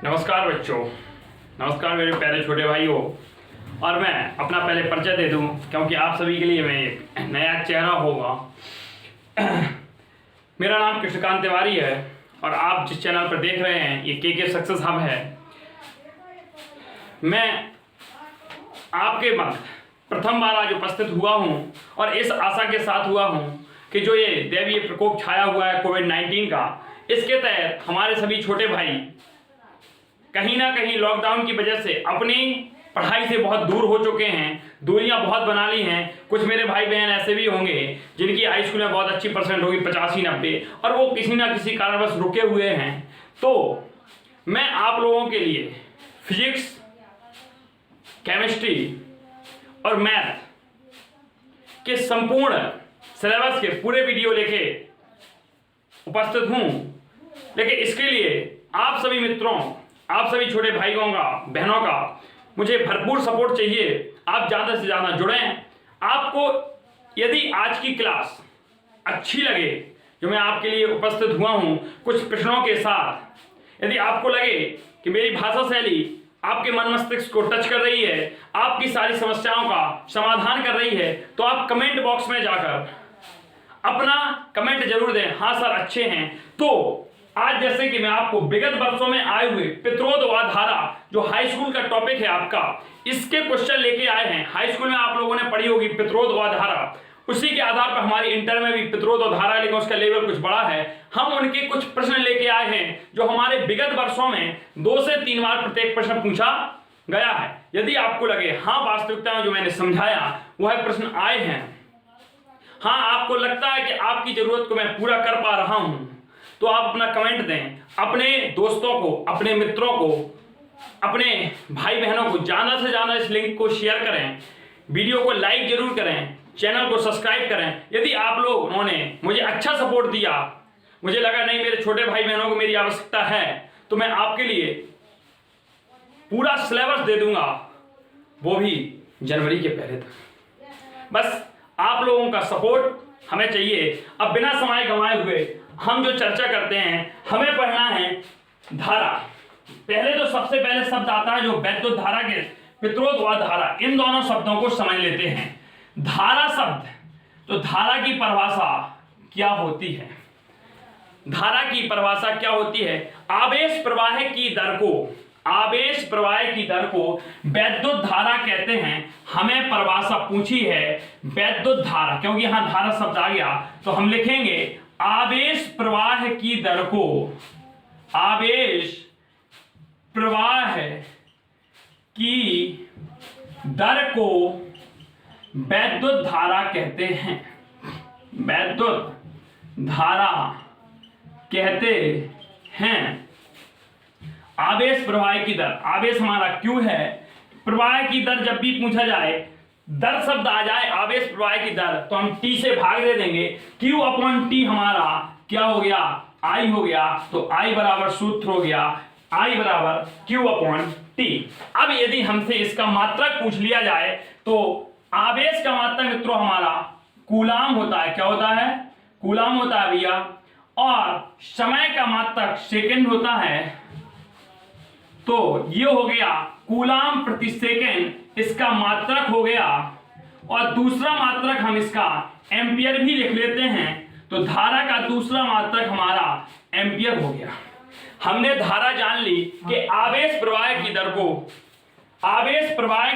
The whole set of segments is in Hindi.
नमस्कार बच्चों, नमस्कार मेरे प्यारे छोटे भाइयों। और मैं अपना पहले परिचय दे दूं क्योंकि आप सभी के लिए मैं एक नया चेहरा होगा। मेरा नाम कृष्णकांत तिवारी है और आप जिस चैनल पर देख रहे हैं ये के सक्सेस हब है। मैं आपके मध्य प्रथम बार आज उपस्थित हुआ हूं और इस आशा के साथ हुआ हूं कि जो ये दैवीय प्रकोप छाया हुआ है कोविड-19 का, इसके तहत हमारे सभी छोटे भाई कहीं ना कहीं लॉकडाउन की वजह से अपनी पढ़ाई से बहुत दूर हो चुके हैं, दूरियां बहुत बना ली हैं। कुछ मेरे भाई बहन ऐसे भी होंगे जिनकी हाई स्कूल में बहुत अच्छी परसेंट होगी, 85-90, और वो किसी ना किसी कारणवश रुके हुए हैं। तो मैं आप लोगों के लिए फिजिक्स, केमिस्ट्री और मैथ के संपूर्ण सिलेबस के पूरे वीडियो लेके उपस्थित हूं। लेकिन इसके लिए आप सभी मित्रों, आप सभी छोटे भाइयों का, बहनों का मुझे भरपूर सपोर्ट चाहिए। आप ज़्यादा से ज़्यादा जुड़ें। आपको यदि आज की क्लास अच्छी लगे जो मैं आपके लिए उपस्थित हुआ हूं कुछ प्रश्नों के साथ, यदि आपको लगे कि मेरी भाषा शैली आपके मन मस्तिष्क को टच कर रही है, आपकी सारी समस्याओं का समाधान कर रही है, तो आप कमेंट बॉक्स में जाकर अपना कमेंट जरूर दें, हाँ सर अच्छे हैं। तो आज जैसे कि मैं आपको विगत वर्षों में आए हुए पित्रोद व धारा, जो हाई स्कूल का टॉपिक है आपका, इसके क्वेश्चन लेके आए हैं। हाई स्कूल में आप लोगों ने पढ़ी होगी पित्रोद व धारा, उसी के आधार पर हमारी इंटर में भी पित्रोद व धारा, लेकिन उसका लेवल कुछ बड़ा है। हम उनके कुछ प्रश्न लेके आए हैं जो हमारे विगत वर्षों में 2 से 3 बार प्रत्येक प्रश्न पूछा गया है। यदि आपको लगे हाँ वास्तविकता में जो मैंने समझाया वह प्रश्न आए हैं, हाँ आपको लगता है कि आपकी जरूरत को मैं पूरा कर पा रहा हूं, तो आप अपना कमेंट दें। अपने दोस्तों को, अपने मित्रों को, अपने भाई बहनों को ज़्यादा से ज़्यादा इस लिंक को शेयर करें, वीडियो को लाइक जरूर करें, चैनल को सब्सक्राइब करें। यदि आप लोगों ने मुझे अच्छा सपोर्ट दिया, मुझे लगा नहीं मेरे छोटे भाई बहनों को मेरी आवश्यकता है, तो मैं आपके लिए पूरा सिलेबस दे दूंगा, वो भी जनवरी के पहले तक। बस आप लोगों का सपोर्ट हमें चाहिए। अब बिना समय गंवाए हुए हम जो चर्चा करते हैं, हमें पढ़ना है धारा। पहले तो सबसे पहले शब्द आता है जो वैद्युत धारा के पित्रोद व धारा, इन दोनों शब्दों को समझ लेते हैं। धारा शब्द, तो धारा की परिभाषा क्या होती है? धारा की परिभाषा क्या होती है? आवेश प्रवाह की दर को, आवेश प्रवाह की दर को वैद्युत धारा कहते हैं। हमें परिभाषा पूछी है वैद्युत धारा, क्योंकि यहां धारा शब्द आ गया तो हम लिखेंगे आवेश प्रवाह की दर को, आवेश प्रवाह की दर को वैद्युत धारा कहते हैं। वैद्युत धारा कहते हैं। आवेश प्रवाह की दर, आवेश हमारा Q है, प्रवाह की दर जब भी पूछा जाए, दर शब्द आ जाए आवेश प्रवाह की दर, तो हम T से भाग दे देंगे। Q/T हमारा क्या हो गया? I हो गया। तो I बराबर सूत्र हो गया I बराबर Q/T। अब यदि हमसे इसका मात्रक पूछ लिया जाए तो आवेश का मात्रक मित्रों हमारा कूलाम होता है। क्या होता है? कूलाम होता है भैया। और समय का मात्रक सेकंड होता है, तो ये हो गया कूलाम प्रति सेकंड, इसका मात्रक हो गया। और दूसरा मात्रक हम इसका एम्पियर भी लिख लेते हैं, तो धारा का दूसरा मात्रक हमारा एम्पियर हो गया। हमने धारा जान ली कि आवेश प्रवाह की दर को, आवेश प्रवाह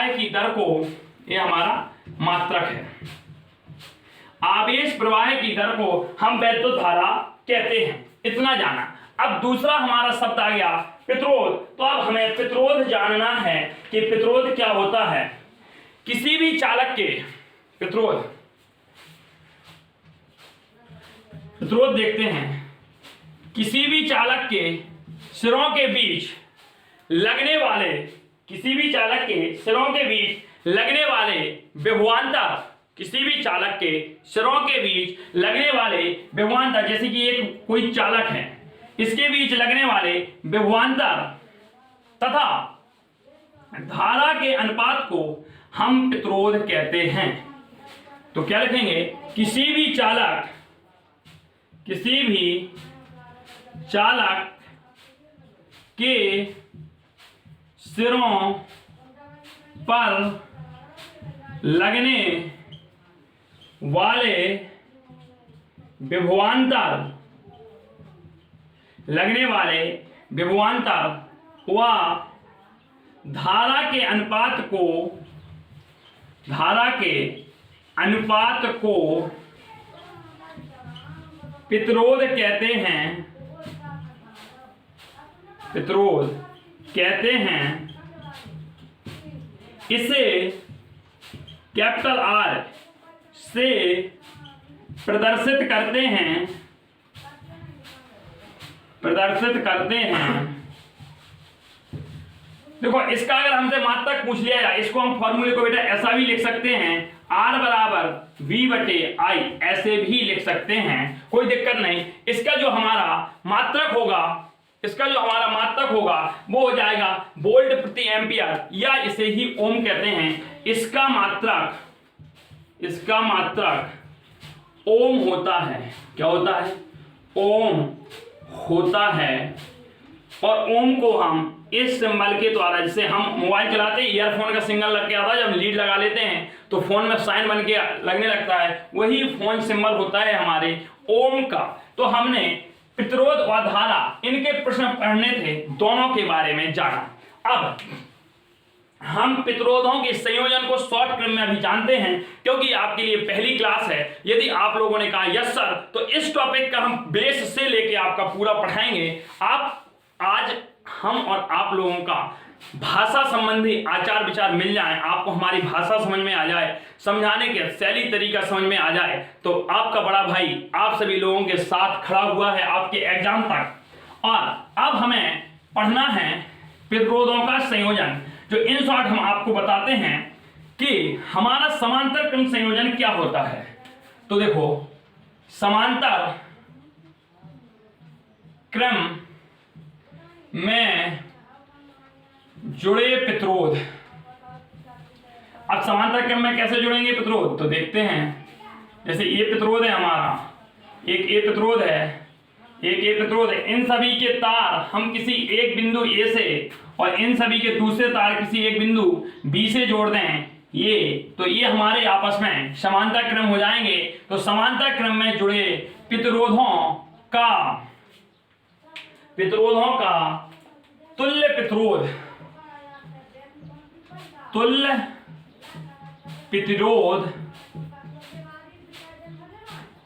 की दर को, ये हमारा मात्रक है। आवेश प्रवाह की दर को हम वैद्युत धारा कहते हैं, इतना जाना। अब दूसरा हमारा शब्द आ गया पित्रोद, तो अब हमें पित्रोद जानना है कि पित्रोद क्या होता है। किसी भी चालक के पित्रोद देखते हैं, किसी भी चालक के सिरों के बीच लगने वाले, किसी भी चालक के सिरों के बीच लगने वाले विभवांतर, किसी भी चालक के सिरों के बीच लगने वाले विभवांतर, जैसे कि एक कोई चालक है, इसके बीच लगने वाले विभवांतर तथा धारा के अनुपात को हम पित्रोद कहते हैं। तो क्या लिखेंगे? किसी भी चालक के सिरों पर लगने वाले विभवांतर व धारा के अनुपात को प्रतिरोध कहते हैं। इसे कैपिटल R से प्रदर्शित करते हैं। देखो, इसका अगर हमसे मात्रक पूछ लिया जाए, इसको हम फॉर्मूले को बेटा ऐसा भी लिख सकते हैं, R बराबर V/I, ऐसे भी लिख सकते हैं, कोई दिक्कत नहीं। इसका जो हमारा मात्रक होगा वो हो जाएगा वोल्ट प्रति एम्पियर, या इसे ही ओम कहते हैं। इसका मात्रक ओम होता है। क्या होता है? ओम होता है। और ओम को हम इस सिंबल के द्वारा, जैसे हम मोबाइल चलाते हैं, ईयरफोन का सिग्नल लग के आता है, जब लीड लगा लेते हैं तो फोन में साइन बन के लगने लगता है, वही फोन सिंबल होता है हमारे ओम का। तो हमने प्रतिरोध और धारा, इनके प्रश्न पढ़ने थे, दोनों के बारे में जाना। अब हम प्रतिरोधों के संयोजन को शॉर्ट क्रम में अभी जानते हैं, क्योंकि आपके लिए पहली क्लास है। यदि आप लोगों ने कहा यस सर, तो इस टॉपिक का हम बेस से लेके आपका पूरा पढ़ाएंगे। आज हम और आप लोगों का भाषा संबंधी आचार विचार मिल जाए, आपको हमारी भाषा समझ में आ जाए, समझाने के शैली तरीका समझ में आ जाए, तो आपका बड़ा भाई आप सभी लोगों के साथ खड़ा हुआ है आपके एग्जाम तक। और अब हमें पढ़ना है प्रतिरोधों का संयोजन, जो इन शॉर्ट हम आपको बताते हैं कि हमारा समांतर क्रम संयोजन क्या होता है। तो देखो, समांतर क्रम में जुड़े प्रतिरोध। अब समांतर क्रम में कैसे जुड़ेंगे प्रतिरोध, तो देखते हैं। जैसे ये प्रतिरोध है हमारा, एक ए प्रतिरोध है, इन सभी के तार हम किसी एक बिंदु ए से और इन सभी के दूसरे तार किसी एक बिंदु बी से जोड़ दें, ये हमारे आपस में समांतर क्रम हो जाएंगे। तो समांतर क्रम में जुड़े प्रतिरोधों का तुल्य प्रतिरोध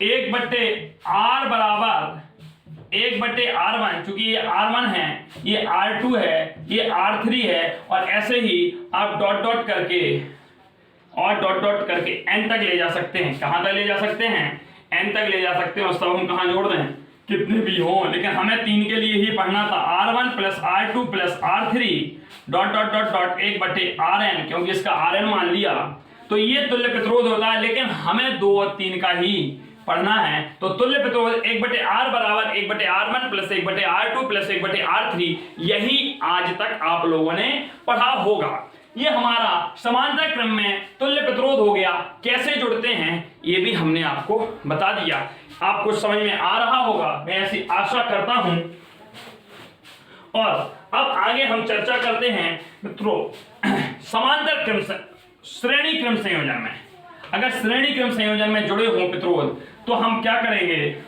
1/R बराबर 1/R1, चूंकि ये R1 है, ये R2 है, ये R3 है, और ऐसे ही आप डॉट डॉट करके n तक ले जा सकते हैं। कहां तक ले जा सकते हैं? n तक ले जा सकते हैं। और सब हम कहां जोड़ दें? कितने भी हो, लेकिन हमें 3 के लिए ही पढ़ना था। R1 plus R2 plus R3 dot dot dot dot 1/Rn, क्योंकि इसका Rn मान लिया। तो ये तुल्य प्रतिरोध होता है, लेकिन हमें 2 और 3 का ही पढ़ना है। तो तुल्य प्रतिरोध 1/R बराबर 1/R1 plus 1/R2 plus 1/R3, यही आज तक आप लोगों ने पढ़ा होगा। ये हमारा समांतर क्रम में तुल्य प्रतिरोध हो गया। कैसे जुड़ते हैं ये भी हमने आपको बता दिया। आपको समझ में आ रहा होगा, मैं ऐसी आशा करता हूं। और अब आगे हम चर्चा करते हैं मित्रों समांतर क्रम से श्रेणी क्रम संयोजन में। अगर श्रेणी क्रम संयोजन में जुड़े हों प्रतिरोध, तो हम क्या करेंगे?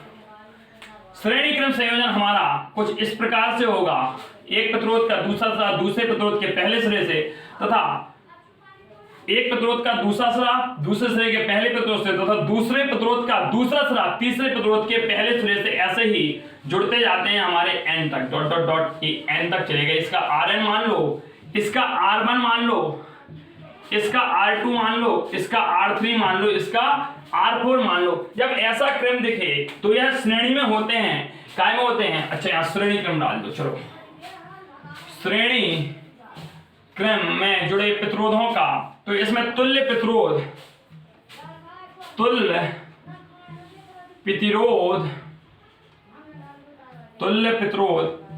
श्रेणी क्रम संयोजन हमारा कुछ इस प्रकार से होगा। एक प्रतिरोध का दूसरा सिरा दूसरे प्रतिरोध के पहले सिरे से, तथा एक प्रतिरोध का दूसरा सिरा दूसरे सिरे के पहले प्रतिरोध से, तथा दूसरे प्रतिरोध का दूसरा सिरा तीसरे प्रतिरोध के पहले सिरे से, ऐसे ही जुड़ते जाते हैं हमारे n तक। डॉट डॉट डॉट n तक चलेगा। इसका Rn मान लो, इसका R1 मान लो, इसका R2 मान लो, इसका R3 मान लो, इसका R4 मान लो। जब ऐसा क्रम दिखे तो यह श्रेणी में होते हैं। काय में होते हैं? अच्छा, यहाँ श्रेणी क्रम डाल दो। चलो, श्रेणी क्रम में जुड़े प्रतिरोधों का, तो इसमें तुल्य प्रतिरोध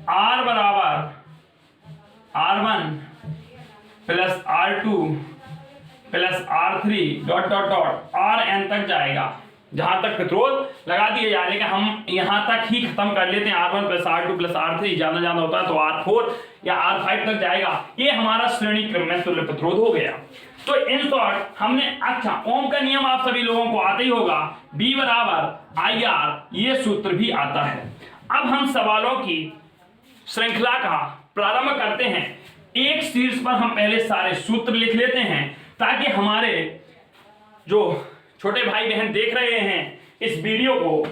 R बराबर R1 plus R2 plus R3 dot dot dot Rn तक जाएगा। जहां तक प्रतिरोध लगा दिए जाए, लेकिन हम यहां तक ही खत्म कर लेते हैं। R1 + R2 + R3 ज्यादा होता है तो R4 या R5 तक जाएगा। ये हमारा श्रेणी क्रम में तुल्य प्रतिरोध हो गया। तो इन शॉर्ट हमने, अच्छा ओम का नियम आप सभी लोगों को आता ही होगा, B = IR, ये सूत्र भी आता है। अब हम सवालों की श्रृंखला का प्रारंभ करते हैं। एक शीर्ष पर हम पहले सारे सूत्र लिख लेते हैं ताकि हमारे जो छोटे भाई बहन देख रहे हैं इस वीडियो को,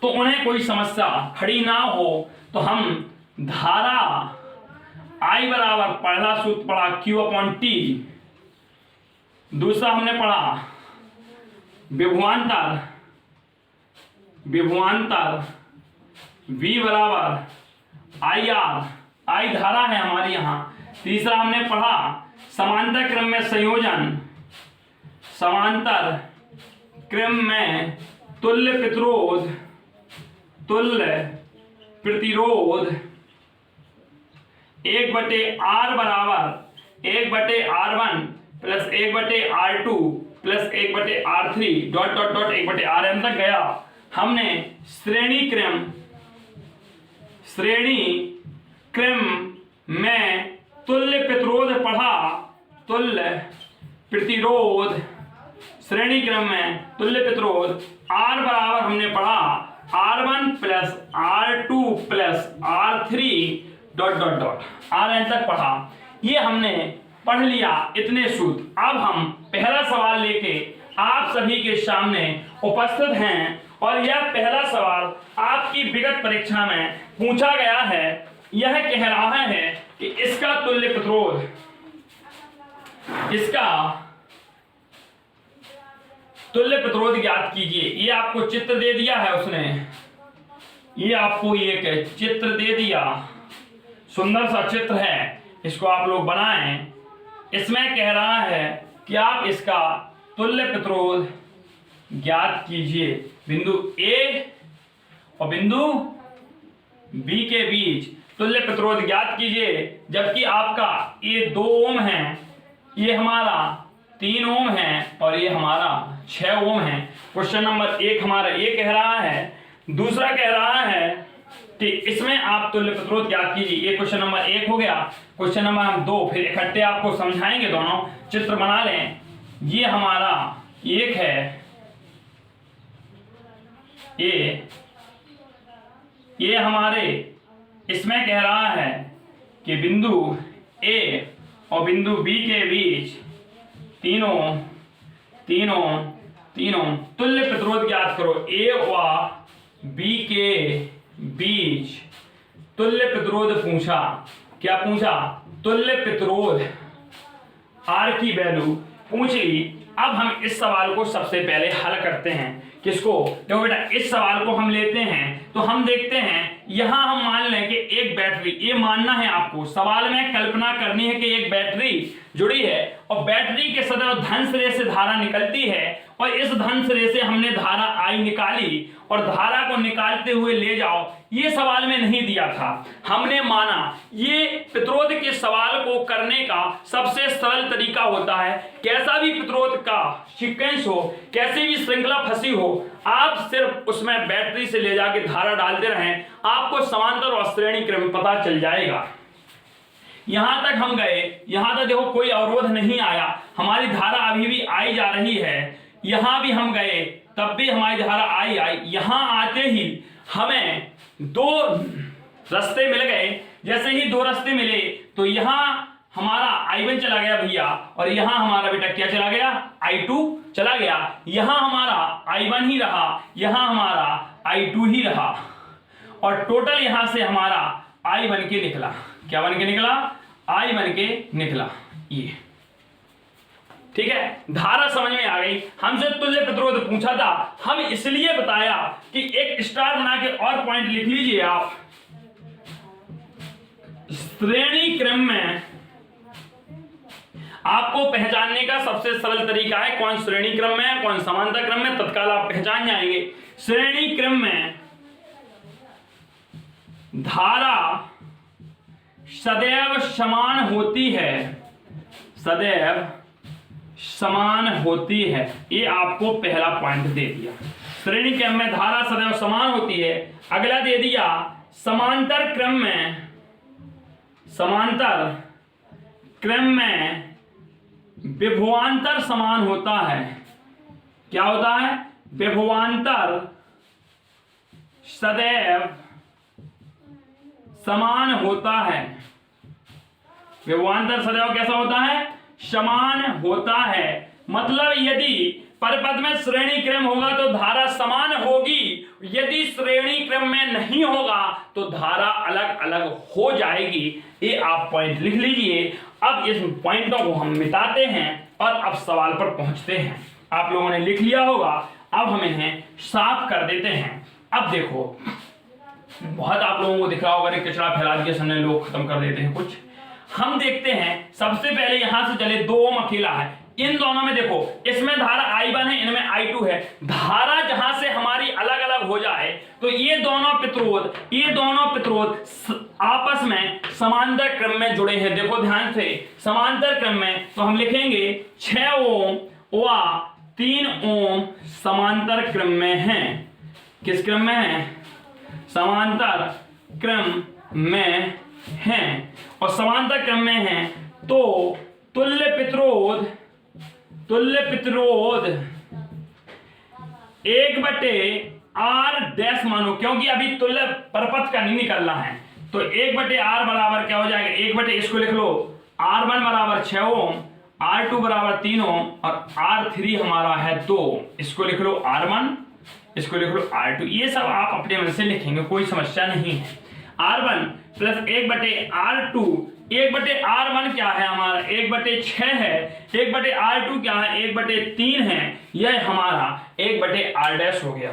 तो उन्हें कोई समस्या खड़ी ना हो। तो हम धारा I बराबर पहला सूत्र पढ़ा Q/T, दूसरा हमने पढ़ा विभवांतर V बराबर IR, I धारा है हमारी यहाँ। तीसरा हमने पढ़ा समांतर क्रम में संयोजन, समांतर क्रम में तुल्य प्रतिरोध 1/R बराबर 1/R1 + 1/R2 + 1/R3 ... 1/Rn तक गया। हमने श्रेणी क्रम में तुल्य प्रतिरोध पढ़ा, तुल्य प्रतिरोध श्रेणी क्रम में तुल्य प्रतिरोध R बराबर हमने पढ़ा R1 + R2 + R3 ... Rn तक पढ़ा। ये हमने पढ़ लिया इतने सूत्र। अब हम पहला सवाल लेके आप सभी के सामने उपस्थित हैं और यह पहला सवाल आपकी विगत परीक्षा में पूछा गया है। यह कह रहा है कि इसका तुल्य प्रतिरोध ज्ञात कीजिए। ये आपको चित्र दे दिया है उसने, ये आपको एक चित्र दे दिया, सुंदर सा चित्र है, इसको आप लोग बनाएं। इसमें कह रहा है कि आप इसका तुल्य प्रतिरोध ज्ञात कीजिए बिंदु A और बिंदु B के बीच तुल्य प्रतिरोध ज्ञात कीजिए। जबकि आपका ये 2 ओम है, ये हमारा 3 ओम है और ये हमारा 6 ओम है। क्वेश्चन नंबर 1 हमारा ये कह रहा है। दूसरा कह रहा है कि इसमें आप तुल्य प्रतिरोध ज्ञात कीजिए। ये क्वेश्चन नंबर 1 हो गया। क्वेश्चन नंबर 2 फिर इकट्ठे आपको समझाएंगे, दोनों चित्र बना लें। ये हमारा 1 है, ये हमारे इसमें कह रहा है कि बिंदु A और बिंदु B के बीच तीनों तुल्य प्रतिरोध ज्ञात करो। A व B के बीच तुल्य प्रतिरोध पूछा। क्या पूछा? तुल्य प्रतिरोध R की वैल्यू पूछ ली। अब हम इस सवाल को सबसे पहले हल करते हैं। किसको? देखो बेटा, इस सवाल को हम लेते हैं तो हम देखते हैं यहां हम मान लें कि एक बैटरी, ये मानना है आपको, सवाल में कल्पना करनी है कि एक बैटरी जुड़ी है और बैटरी के सदैव धन सिरे से धारा निकलती है और इस धन सिरे से हमने धारा I निकाली और धारा को निकालते हुए ले जाओ। ये सवाल में नहीं दिया था। हमने माना ये प्रतिरोध के सवाल को करने का सबसे सरल तरीका होता है। कैसा भी प्रतिरोध का सीक्वेंस हो, कैसी भी श्रृंखला फंसी हो, आप सिर्फ उसमें बैटरी से ले जाके धारा डालते रहें, आपको समांतर और श्रेणी क्रम पता चल जाएगा। यहां तक हम गए, यहां तक देखो कोई अवरोध नहीं आया, हमारी धारा अभी भी आई जा रही है। यहां भी हम गए तब भी हमारी धारा आई। यहां आते ही हमें 2 रास्ते मिल गए। जैसे ही 2 रास्ते मिले तो यहां हमारा I1 चला गया भैया और यहां हमारा बेटा क्या चला गया? I2 चला गया। यहां हमारा I1 ही रहा, यहां हमारा I2 ही रहा और टोटल यहां से हमारा I बन के निकला। क्या बन के निकला? I बन के निकला। ये ठीक है, धारा समझ में आ गई। हमसे तुल्य प्रतिरोध पूछा था, हम इसलिए बताया कि एक स्टार बना के और पॉइंट लिख लीजिए आप। श्रेणी क्रम में आपको पहचानने का सबसे सरल तरीका है कौन श्रेणी क्रम में है, कौन समांतर क्रम में, तत्काल आप पहचान जाएंगे। श्रेणी क्रम में धारा सदैव समान होती है, सदैव समान होती है। ये आपको पहला पॉइंट दे दिया। श्रेणी क्रम में धारा सदैव समान होती है। अगला दे दिया समांतर क्रम में विभवांतर समान होता है। क्या होता है? विभवांतर सदैव समान होता है। विभवांतर सदैव कैसा होता है? समान होता है। मतलब यदि परपद में श्रेणी क्रम होगा तो धारा समान होगी, यदि श्रेणी क्रम में नहीं होगा तो धारा अलग अलग हो जाएगी। ये आप पॉइंट लिख लीजिए। अब इस पॉइंटों को हम मिटाते हैं और अब सवाल पर पहुंचते हैं। आप लोगों ने लिख लिया होगा, अब हम इन्हें साफ कर देते हैं। अब देखो, बहुत आप लोगों को दिख रहा होगा कचरा फैला दिया सामने, लोग खत्म कर देते हैं कुछ। हम देखते हैं सबसे पहले यहां से चले, 2 ओम अकेला है। इन दोनों में देखो, इसमें धारा I1 है, इनमें I2 है। धारा जहां से हमारी अलग अलग हो जाए तो ये दोनों प्रतिरोध आपस में समांतर क्रम में जुड़े हैं। देखो ध्यान से, समांतर क्रम में तो हम लिखेंगे 6 ओम व 3 ओम समांतर क्रम में हैं। किस क्रम में है? समांतर क्रम में हैं। और समांतर क्रम में हैं तो तुल्य प्रतिरोध 1/r' मानो, क्योंकि अभी तुल्य परपथ का नहीं निकलना है तो 1/r बराबर क्या हो जाएगा? 1/, इसको लिख लो, R1 बराबर 6 ओम, R2 बराबर 3 ओम और R3 हमारा है 2। इसको लिख लो R1, इसको लिख लो R2। ये सब आप अपने मन से लिखेंगे, कोई समस्या नहीं है। R1 प्लस 1/R2, 1/R1 क्या है हमारा? 1/6 है। 1/R2 क्या है? 1/3 है। यह हमारा 1/R' हो गया।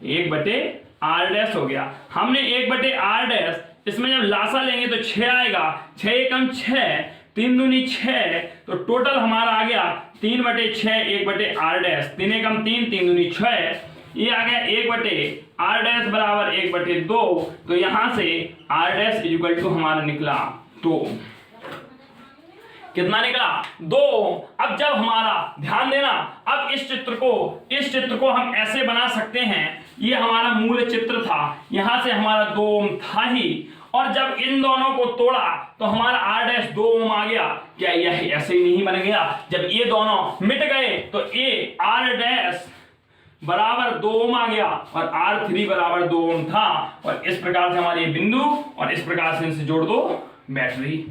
1/R' हो गया। हमने 1/R', इसमें जब लासा लेंगे तो 6 आएगा। 6 एकम 6, 3 दूनी 6, तो टोटल हमारा आ गया 3/6 1/R'। 3 एकम 3, 3 दूनी 6, ये आ गया 1/R' बराबर 1/2। तो यहां से R' इक्वल टू हमारा निकला 2। कितना निकला? 2। अब जब हमारा, ध्यान देना, अब इस चित्र को हम ऐसे बना सकते हैं। ये हमारा मूल चित्र था, यहां से हमारा 2 ओम था ही, और जब इन दोनों को तोड़ा तो हमारा R' 2 ओम आ गया। क्या यह ऐसे ही नहीं बन गया? जब ये दोनों मिट गए तो ये R' बराबर 2 ओम आ गया और R3 बराबर 2 ओम था। और इस प्रकार से हमारे बिंदु, और इस प्रकार से इनसे जोड़ दो बैटरी।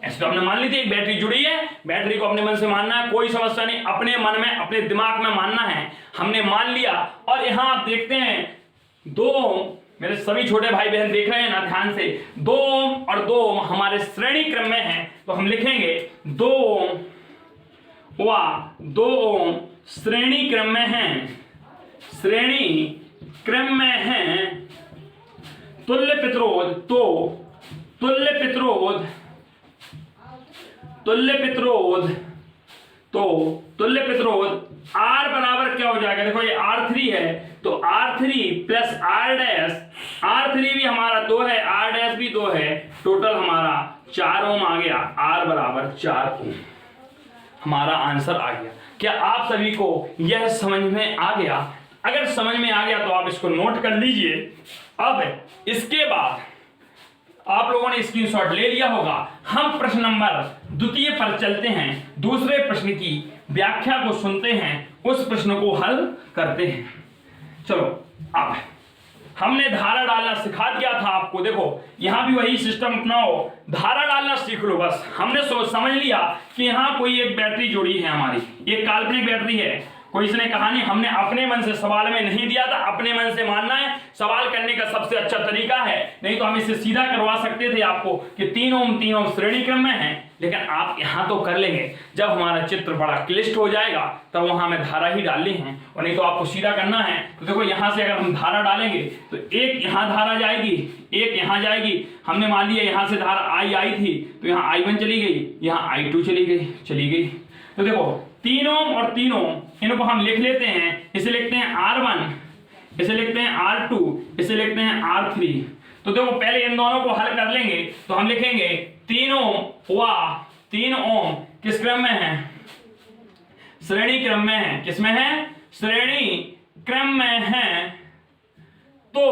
ऐसे तो हमने मान ली थी एक बैटरी जुड़ी है, बैटरी को अपने मन से मानना है, कोई समस्या नहीं, अपने मन में अपने दिमाग में मानना है। हमने मान लिया। और यहां आप देखते हैं 2 ओम, मेरे सभी छोटे भाई बहन देख रहे हैं ना ध्यान से, 2 ओम और 2 ओम हमारे श्रेणी क्रम में है। तो हम लिखेंगे 2 ओम व 2 ओम श्रेणी क्रम में है, श्रेणी क्रम में है। तुल्य प्रतिरोध, तो तुल्य प्रतिरोध R बराबर क्या हो जाएगा? देखो ये R3 है तो R3 प्लस R', R3 भी हमारा 2 है, R' भी 2 है, टोटल हमारा 4 ओम आ गया। R बराबर 4 ओम हमारा आंसर आ गया। क्या आप सभी को यह समझ में आ गया? अगर समझ में आ गया तो आप इसको नोट कर लीजिए। अब इसके बाद आप लोगों ने स्क्रीनशॉट ले लिया होगा। हम प्रश्न नंबर 2 पर चलते हैं, दूसरे प्रश्न की व्याख्या को सुनते हैं, उस प्रश्न को हल करते हैं। चलो, अब हमने धारा डालना सिखा दिया था आपको। देखो यहां भी वही सिस्टम अपनाओ, धारा डालना सीख लो। बस हमने समझ लिया कि यहां कोई एक बैटरी जुड़ी है हमारी, ये काल्पनिक बैटरी है। कोई इसने कहा नहीं, हमने अपने मन से सवाल में नहीं दिया था, अपने मन से मानना है। सवाल करने का सबसे अच्छा तरीका है, नहीं तो हम इसे सीधा करवा सकते थे आपको कि 3 ओम श्रेणी क्रम में है, लेकिन आप यहां तो कर लेंगे। जब हमारा चित्र बड़ा क्लिष्ट हो जाएगा तब वहां हमें धारा ही डालनी है, और नहीं तो आपको सीधा करना है। तो देखो यहां से अगर हम धारा डालेंगे तो एक यहां धारा जाएगी, एक यहां जाएगी। हमने मान लिया यहां से धारा आई थी तो यहाँ I1 चली गई, यहाँ I2 चली गई। तो देखो 3 ओम और 3 ओम इनको हम लिख लेते हैं। इसे लिखते हैं R1, इसे लिखते हैं R2, इसे लिखते हैं R3। तो देखो पहले इन दोनों को हल कर लेंगे तो हम लिखेंगे 3 ओम व 3 ओम किस क्रम में है? श्रेणी क्रम में है। किसमें है? श्रेणी क्रम में है। तो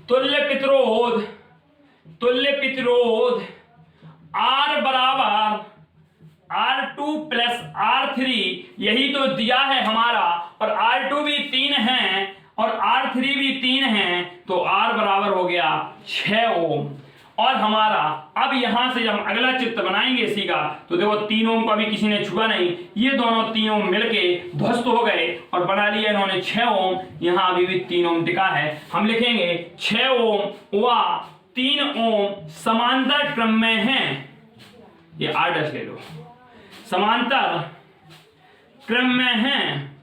तुल्य प्रतिरोध R बराबर R2 प्लस R3, यही तो दिया है हमारा, और R2 भी 3 है और R3 भी 3 है, तो R बराबर हो गया 6 ओम। और हमारा अब यहां से जब हम अगला चित्र बनाएंगे इसी का, तो देखो 3 ओम को अभी किसी ने छुआ नहीं, ये दोनों 3 ओम मिलके ध्वस्त हो गए और बना लिया इन्होंने 6 ओम। यहां अभी भी 3 ओम टिका है। हम लिखेंगे 6 ओम व 3 ओम समांतर क्रम में हैं। ये R' ले लो, समांतर क्रम में हैं।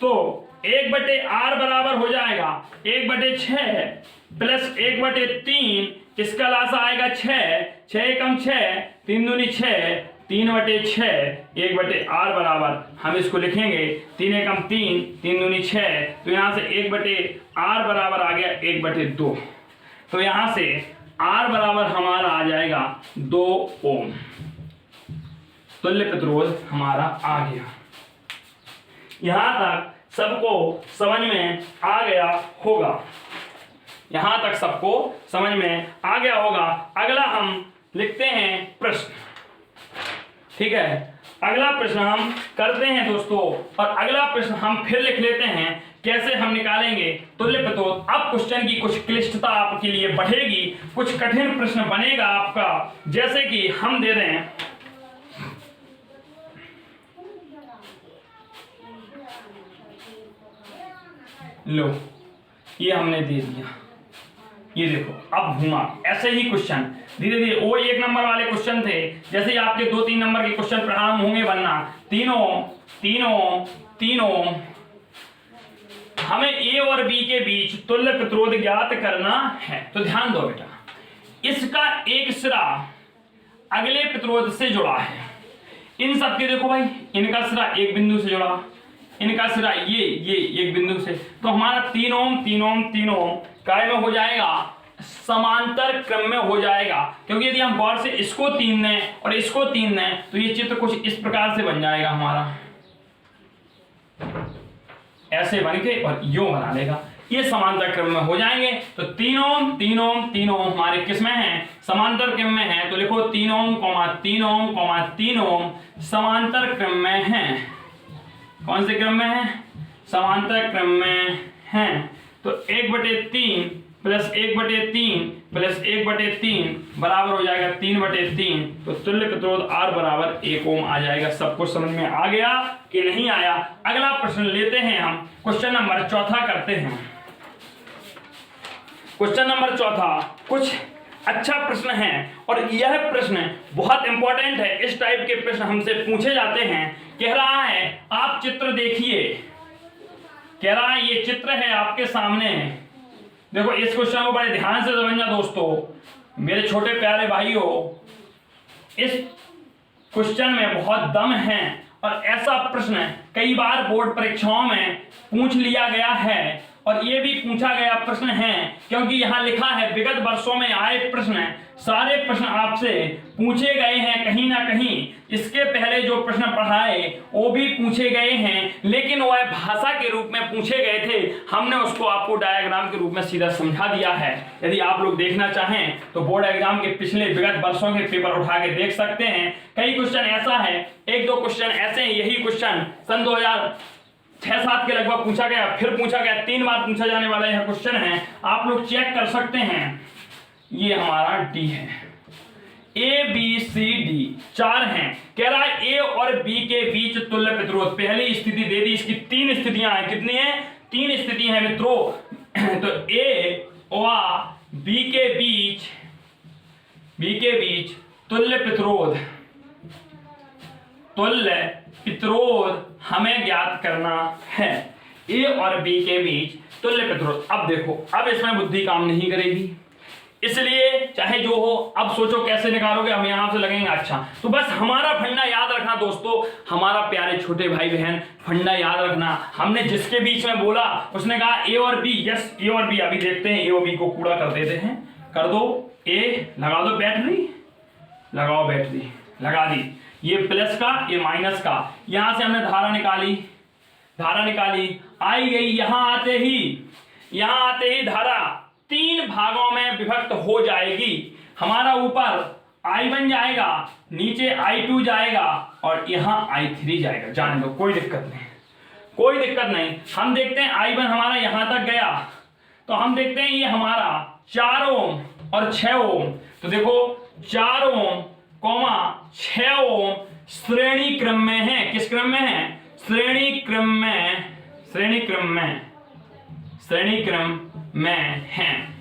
तो 1/R बराबर हो जाएगा 1/6 प्लस 1/3, इसका लासा आएगा 6, 6 एकम 6, 3 दूनी 6, 3/6, 1/R बराबर हम इसको लिखेंगे 3 एकम 3, 3 दूनी 6, तो यहाँ से 1/R बराबर आ गया 1/2। तो यहाँ से R बराबर हमारा आ जाएगा 2 ओम। तुल्य प्रतिरोध हमारा आ गया। यहां तक सबको समझ में आ गया होगा। यहां तक सबको समझ में आ गया होगा। अगला हम लिखते हैं प्रश्न। ठीक है, अगला प्रश्न हम करते हैं दोस्तों, और अगला प्रश्न हम फिर लिख लेते हैं कैसे हम निकालेंगे तुल्य प्रतिरोध। अब क्वेश्चन की कुछ क्लिष्टता आपके लिए बढ़ेगी, कुछ कठिन प्रश्न बनेगा आपका। जैसे कि हम दे दें, लो ये हमने दे दिया, ये देखो अब घुमा, ऐसे ही क्वेश्चन धीरे धीरे वो 1 नंबर वाले क्वेश्चन थे, जैसे ही आपके 2-3 नंबर के क्वेश्चन प्रारंभ होंगे बनना, तीनों हमें ए और बी के बीच तुल्य प्रतिरोध ज्ञात करना है। तो ध्यान दो बेटा, इसका एक सिरा अगले प्रतिरोध से जुड़ा है। इन सब के देखो भाई, इनका सिरा एक बिंदु से जुड़ा, इनका सिरा ये एक बिंदु से, तो हमारा 3 ओम काय में हो जाएगा, समांतर क्रम में हो जाएगा। क्योंकि यदि हम गौर से इसको 3 दें और इसको 3 दें तो ये चित्र कुछ इस प्रकार से बन जाएगा हमारा, ऐसे बन के और यूं बना लेगा, ये समांतर क्रम में हो जाएंगे। तो 3 ओम हमारे किस में है? समांतर क्रम में है। तो लिखो 3 ओम समांतर क्रम में है। कौन से क्रम में है? समांतर क्रम में है। तो 1/3 प्लस 1/3 प्लस 1/3 बराबर हो जाएगा 3/3। तो तुल्य प्रतिरोध R बराबर 1 ओम आ जाएगा। सब कुछ समझ में आ गया कि नहीं आया? अगला प्रश्न लेते हैं हम, क्वेश्चन नंबर 4 करते हैं। क्वेश्चन नंबर 4 कुछ अच्छा प्रश्न है, और यह प्रश्न बहुत इंपॉर्टेंट है। इस टाइप के प्रश्न हमसे पूछे जाते हैं। कह रहा है आप चित्र देखिए, कह रहा है ये चित्र है आपके सामने। देखो इस क्वेश्चन को बड़े ध्यान से समझना दोस्तों, मेरे छोटे प्यारे भाइयों, इस क्वेश्चन में बहुत दम है और ऐसा प्रश्न कई बार बोर्ड परीक्षाओं में पूछ लिया गया है। और ये भी पूछा गया प्रश्न है क्योंकि यहाँ लिखा है विगत वर्षों में आए प्रश्न, सारे प्रश्न आपसे पूछे गए हैं कहीं ना कहीं। इसके पहले जो प्रश्न पढ़ाए वो भी पूछे गए हैं, लेकिन वह भाषा के रूप में पूछे गए थे। हमने उसको आपको डायग्राम के रूप में सीधा समझा दिया है। यदि आप लोग देखना चाहें तो बोर्ड एग्जाम के पिछले विगत वर्षों के पेपर उठा के देख सकते हैं। कई क्वेश्चन ऐसा है, 1-2 क्वेश्चन ऐसे हैं, यही क्वेश्चन सन 2006-7 के लगभग पूछा गया, फिर पूछा गया, 3 बार पूछा जाने वाला यह क्वेश्चन है। आप लोग चेक कर सकते हैं। ये हमारा डी है, ए बी सी डी 4 हैं। कह रहा है ए और बी के बीच तुल्य प्रतिरोध, पहली स्थिति दे दी, इसकी 3 स्थितियां हैं। कितनी है? 3 स्थिति हैं मित्रों। तो ए और बी के बीच तुल्य प्रतिरोध हमें ज्ञात करना है। ए और बी के बीच तुल्य प्रतिरोध। अब देखो, अब इसमें बुद्धि काम नहीं करेगी, इसलिए चाहे जो हो, अब सोचो कैसे निकालोगे। हम यहां से लगेंगे। अच्छा, तो बस हमारा फंडा याद रखना दोस्तों, हमारा प्यारे छोटे भाई बहन, फंडा याद रखना। हमने जिसके बीच में बोला उसने कहा ए और बी, यस ए और बी। अभी देखते हैं, ए और बी को कूड़ा कर देते हैं। कर दो, ए लगा दो बैटरी, लगाओ बैटरी, लगा दी। ये प्लस का, ये माइनस का। यहां से हमने धारा निकाली, आई गई। यहां आते ही धारा 3 भागों में विभक्त हो जाएगी। हमारा ऊपर I1 जाएगा, नीचे I2 जाएगा और यहां I3 जाएगा। जाने दो, कोई दिक्कत नहीं। हम देखते हैं I1 हमारा यहां तक गया, तो हम देखते हैं ये हमारा 4 ओम और 6 ओम। तो देखो 4 ओम, 6 ओम श्रेणी क्रम में है। किस क्रम में है? श्रेणी क्रम में है।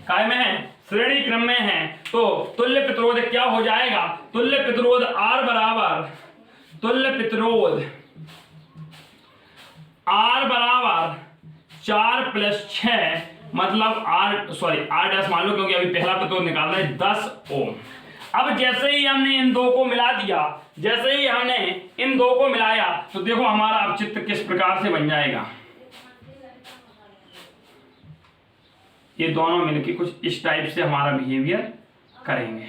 काय में है? श्रेणी क्रम में है। तो तुल्य प्रतिरोध क्या हो जाएगा? तुल्य प्रतिरोध R बराबर 4 + 6 मतलब R डैश मान लो, क्योंकि अभी पहला प्रतिरोध निकालना है 10 ओम। अब जैसे ही हमने इन दो को मिला दिया, तो देखो हमारा अब चित्र किस प्रकार से बन जाएगा। ये दोनों मिलके कुछ इस टाइप से हमारा बिहेवियर करेंगे,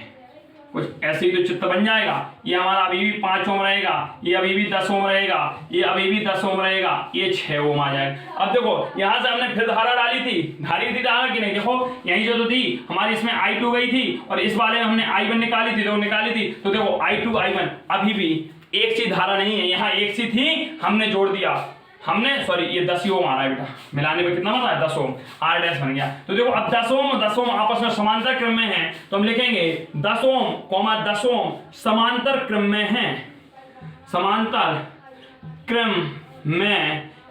कुछ ऐसे ही तो चित्र बन जाएगा। ये हमारा अभी भी 5 ओम रहेगा, ये अभी भी 10 ओम रहेगा, ये अभी भी 10 ओम रहेगा, ये 6 ओम आ जाएगा। अब देखो यहां से हमने फिर धारा डाली थी धारा कि नहीं? देखो यही जो तो थी हमारी, इसमें I2 गई थी और इस वाले में हमने I1 निकाली थी। तो देखो I2 I1 अभी भी एक सी धारा नहीं है, यहाँ एक सी थी, हमने जोड़ दिया। ये 10 ओम आ रहा है बेटा, मिलाने में कितना बना है? 10 ओम। R डैश बन गया। तो देखो अब 10 ओम आपस में समांतर क्रम में है, तो हम लिखेंगे 10 ओम, 10 ओम समांतर क्रम में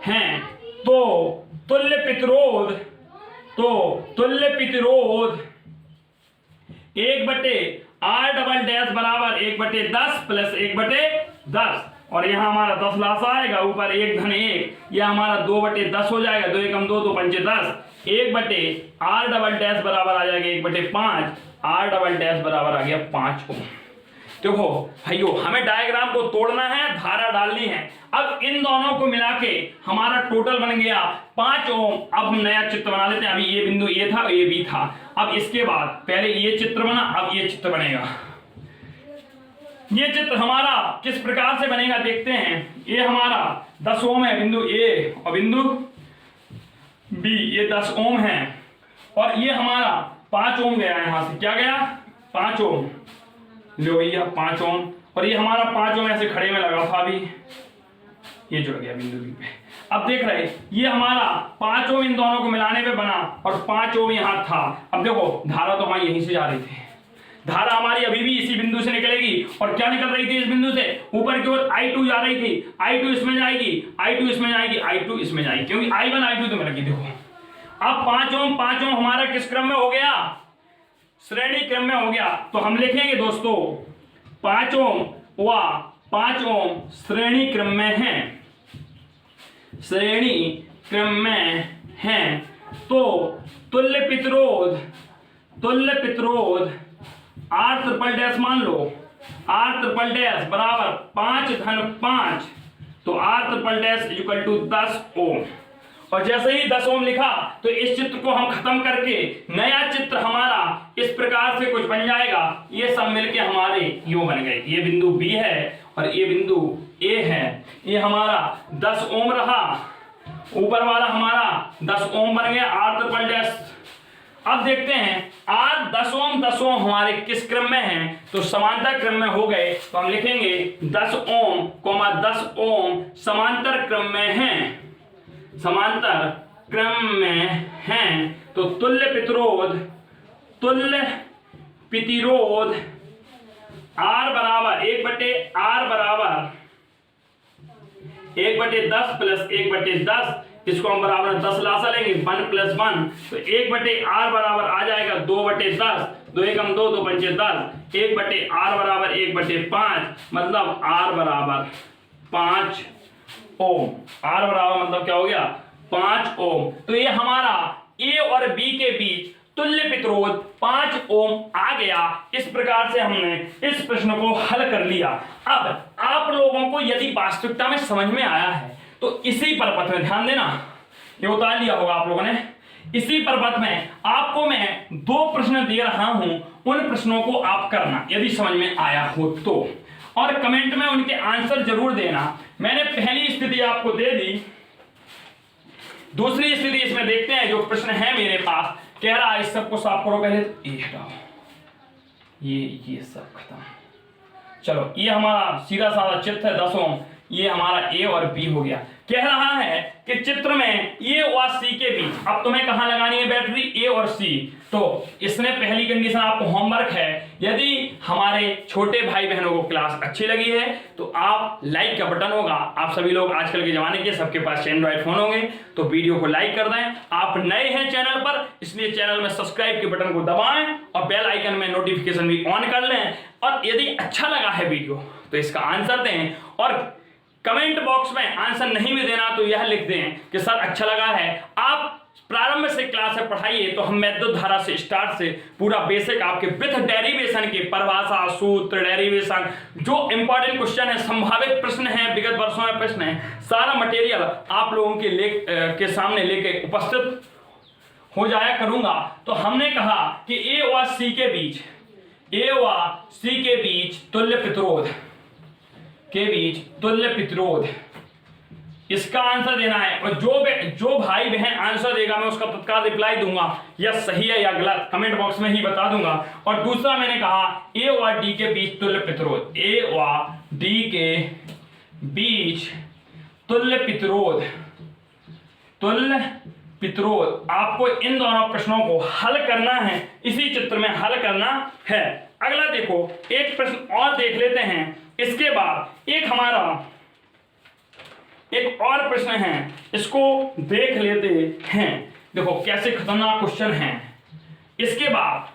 है। तो तुल्य प्रतिरोध 1/R डबल डैश बराबर 1/10 + 1/10, और यहाँ हमारा 10 लासा आएगा, ऊपर 1 धन 1, यह हमारा 2/10 हो जाएगा। 2 एकम 2, 2 पंचे 10। 1/R डबल डैश बराबर आ जाएगा 1/5। R डबल डैश बराबर आ गया 5 ओम। देखो भाइयों, हमें डायग्राम को तोड़ना है, धारा डालनी है। अब इन दोनों को मिला के हमारा टोटल बन गया 5 ओम। अब हम नया चित्र बना लेते हैं। अभी ये बिंदु ए था, ये बी था। अब इसके बाद पहले ये चित्र बना, अब ये चित्र बनेगा। ये चित्र हमारा किस प्रकार से बनेगा देखते हैं। ये हमारा 10 ओम है बिंदु ए, और बिंदु बी ये 10 ओम है, और ये हमारा 5 ओम गया। यहां से क्या गया? 5 ओम। लो भैया 5 ओम, और ये हमारा 5 ओम ऐसे खड़े में लगा था, अभी ये जुड़ गया बिंदु बी पे। अब देख रहे ये हमारा 5 ओम इन दोनों को मिलाने पे बना, और 5 ओम यहाँ था। अब देखो धारा तो हमारी यहीं से जा रही थी, धारा हमारी अभी भी इसी बिंदु से निकलेगी। और क्या निकल रही थी इस बिंदु से? ऊपर की ओर I2 जा रही थी। I2 इसमें जाएगी, I2 इसमें जाएगी, I2 इसमें जाएगी, क्योंकि I1 I2 तो मिल गई। देखो अब 5 ओम हमारा किस क्रम में हो गया? श्रेणी क्रम में हो गया। तो हम लिखेंगे दोस्तों 5 ओम श्रेणी क्रम में है। तो तुल्य प्रतिरोध R ट्रिपल डैश मान लो, R ट्रिपल डैश बराबर 5 धन 5, तो R triple dash equal to 10 ohm. और जैसे ही 10 ओम लिखा, तो इस चित्र को हम खत्म करके नया चित्र हमारा इस प्रकार से कुछ बन जाएगा। ये सब मिलके हमारे यूं बन गए। ये बिंदु बी है और ये बिंदु ए है। ये हमारा 10 ओम रहा, ऊपर वाला हमारा 10 ओम बन गया R ट्रिपल डैश। अब देखते हैं R 10 ओम हमारे किस क्रम में है? तो समांतर क्रम में हो गए। तो हम लिखेंगे 10 ओम, 10 ओम समांतर क्रम में है। तो तुल्य प्रतिरोध R बराबर 1/10 + 1/10, इसको हम बराबर 10 लासा लेंगे, 1 + 1, तो 1/R बराबर आ जाएगा 2/10। 2 एकम 2, 2 पंचे 10। 1/R बराबर 1/5, मतलब R बराबर 5 ओम। R बराबर मतलब क्या हो गया? 5 ओम। तो ये हमारा ए और बी के बीच तुल्य प्रतिरोध 5 ओम आ गया। इस प्रकार से हमने इस प्रश्न को हल कर लिया। अब आप लोगों को यदि वास्तविकता में समझ में आया है, तो इसी प्रपथ में ध्यान देना, ये उतार लिया होगा आप लोगों ने। इसी प्रपथ में आपको मैं 2 प्रश्न दे रहा हूं, उन प्रश्नों को आप करना यदि समझ में आया हो तो। और कमेंट में उनके आंसर जरूर देना। मैंने पहली स्थिति आपको दे दी, दूसरी स्थिति इसमें देखते हैं। जो प्रश्न है मेरे पास, कह रहा है इस सबको साफ करो पहले, तो ये हटाओ, ये सब खत्म। चलो, ये हमारा सीधा साधा चित्र है 10 ओम, ये हमारा ए और बी हो गया। कह रहा है कि चित्र में ए और सी के बीच अब तुम्हें कहां लगानी है बैटरी, ए और सी। तो इसमें पहली कंडीशन आपको होमवर्क है, यदि हमारे छोटे भाई बहनों को क्लास अच्छी लगी है तो आप लाइक का बटन होगा। आप सभी लोग आजकल के जमाने के सबके पास एंड्रॉइड फोन होंगे, तो वीडियो को लाइक कर दें। आप नए हैं चैनल पर, इसलिए चैनल में सब्सक्राइब के बटन को दबाएं और बेल आइकन में नोटिफिकेशन भी ऑन कर लें। और यदि अच्छा लगा है वीडियो तो इसका आंसर दें, और कमेंट बॉक्स में आंसर नहीं भी देना तो यह लिख दें कि सर अच्छा लगा है। आप प्रारंभ से क्लास में पढ़ाइए तो हम वैद्युत धारा से स्टार्ट से पूरा बेसिक आपके विथ डेरिवेशन के परिभाषा, सूत्र, डेरिवेशन, जो इंपॉर्टेंट क्वेश्चन है, संभावित प्रश्न है, विगत वर्षों में प्रश्न है, सारा मटेरियल आप लोगों के सामने लेके उपस्थित हो जाया करूंगा। तो हमने कहा कि ए व सी के बीच, ए व सी के बीच तुल्य प्रतिरोध के बीच तुल्य प्रतिरोध, इसका आंसर देना है। और जो भाई बहन आंसर देगा मैं उसका तत्काल रिप्लाई दूंगा, या सही है या गलत कमेंट बॉक्स में ही बता दूंगा। और दूसरा मैंने कहा ए और डी के बीच तुल्य प्रतिरोध, ए और डी के बीच तुल्य प्रतिरोध, तुल्य प्रतिरोध। आपको इन दोनों प्रश्नों को हल करना है, इसी चित्र में हल करना है। अगला देखो, एक प्रश्न और देख लेते हैं, इसके बाद एक हमारा एक और प्रश्न है, इसको देख लेते हैं। देखो कैसे खतरनाक क्वेश्चन है। इसके बाद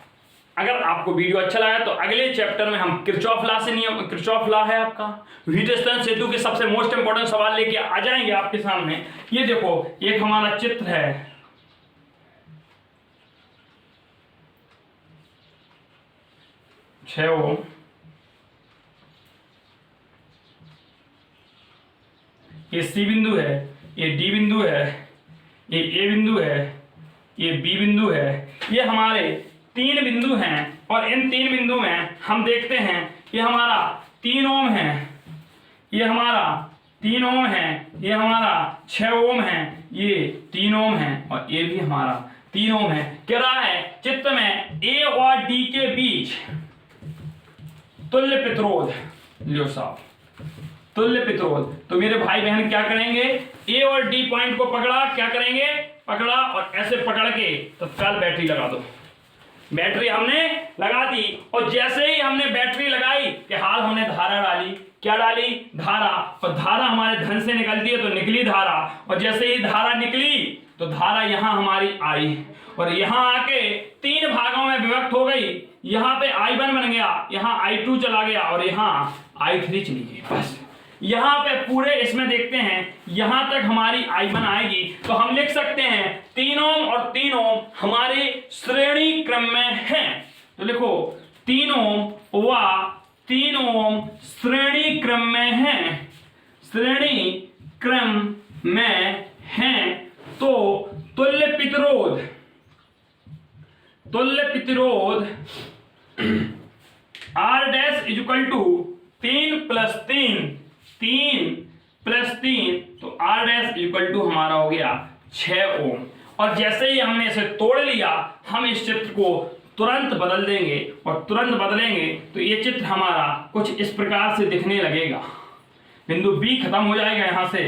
अगर आपको वीडियो अच्छा लगा तो अगले चैप्टर में हम किरचॉफ लॉ से नियम, किरचॉफ लॉ है आपका, व्हीटस्टोन सेतु के सबसे मोस्ट इंपॉर्टेंट सवाल लेके आ जाएंगे आपके सामने। ये देखो एक हमारा चित्र है, छह, ये सी बिंदु है, ये डी बिंदु है, ये ए बिंदु है, ये बी बिंदु है। ये हमारे 3 बिंदु हैं और इन 3 बिंदु में हम देखते हैं ये हमारा 3 ओम है, ये हमारा 3 ओम है, ये हमारा 6 ओम है, ये 3 ओम है और ये भी हमारा 3 ओम है। कह रहा है चित्र में ए और डी के बीच तुल्य प्रतिरोध, लियो साहब, तुल्य प्रतिरोध। तो मेरे भाई बहन क्या करेंगे, ए और डी पॉइंट को पकड़ा, क्या करेंगे, पकड़ा और ऐसे पकड़ के तत्काल बैटरी लगा दो। बैटरी हमने लगा दी और जैसे ही हमने बैटरी लगाई कि हाल हमने धारा डाली, क्या डाली, धारा। और धारा हमारे धन से निकलती है तो निकली धारा, और जैसे ही धारा निकली तो धारा यहां हमारी आई और यहां आके 3 भागों में विभक्त हो गई। यहां पे I1 बन गया, यहां I2 चला गया और यहां I3 चली गई। बस यहां पे पूरे इसमें देखते हैं यहां तक हमारी I1 आएगी। तो हम लिख सकते हैं 3 ओम और 3 ओम हमारे श्रेणी क्रम में हैं। तो लिखो 3 ओम व 3 ओम श्रेणी क्रम में हैं, श्रेणी क्रम में हैं। तो तुल्य प्रतिरोध, तुल्य प्रतिरोध R डैश इक्वल टू 3 + 3, 3 + 3, तो R डैश इक्वल टू हमारा हो गया 6 ओम। और जैसे ही हमने इसे तोड़ लिया हम इस चित्र को तुरंत बदल देंगे और तुरंत बदलेंगे तो ये चित्र हमारा कुछ इस प्रकार से दिखने लगेगा। बिंदु B खत्म हो जाएगा यहाँ से